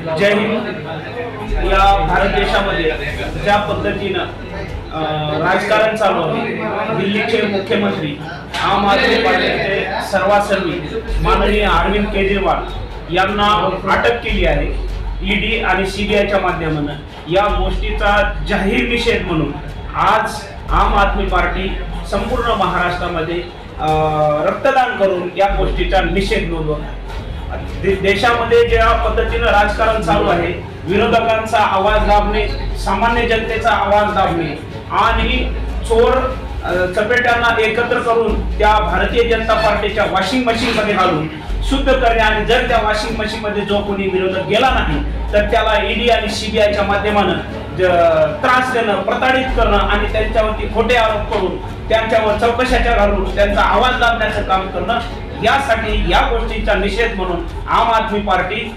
जय हिंद। या भारत देशामध्ये ज्या पद्धतीनं राजकारण चालू आहे, दिल्लीचे मुख्यमंत्री आम आदमी पार्टीचे सर्वासर्वी माननीय अरविंद केजरीवाल यांना अटक केली आहे ईडी आणि सीबीआयच्या माध्यमानं। या गोष्टीचा जाहीर निषेध म्हणून आज आम आदमी पार्टी संपूर्ण महाराष्ट्रामध्ये रक्तदान करून या गोष्टीचा निषेध नोंदवत आहे। देशामध्ये ज्या पद्धतीनं राजकारण चालू आहे, विरोधकांचा आवाज दाबणे, सामान्य जनतेचा आवाज दाबणे आणि चोर चपेट्यांना एकत्र करून त्या भारतीय जनता पार्टीच्या वॉशिंग मशीन मध्ये घालून शुद्ध करणे आणि जर त्या वॉशिंग मशीन मध्ये जो कोणी विरोधक गेला नाही तर त्याला ईडी आणि सीबीआयच्या माध्यमानं त्रास देणं, प्रताडित करणं आणि त्यांच्यावरती खोटे आरोप करून त्यांच्यावर चौकशाच्या घालून त्यांचा आवाज दाबण्याचं काम करणं, यासाठी या गोष्टीचा निषेध म्हणून आम आदमी पार्टी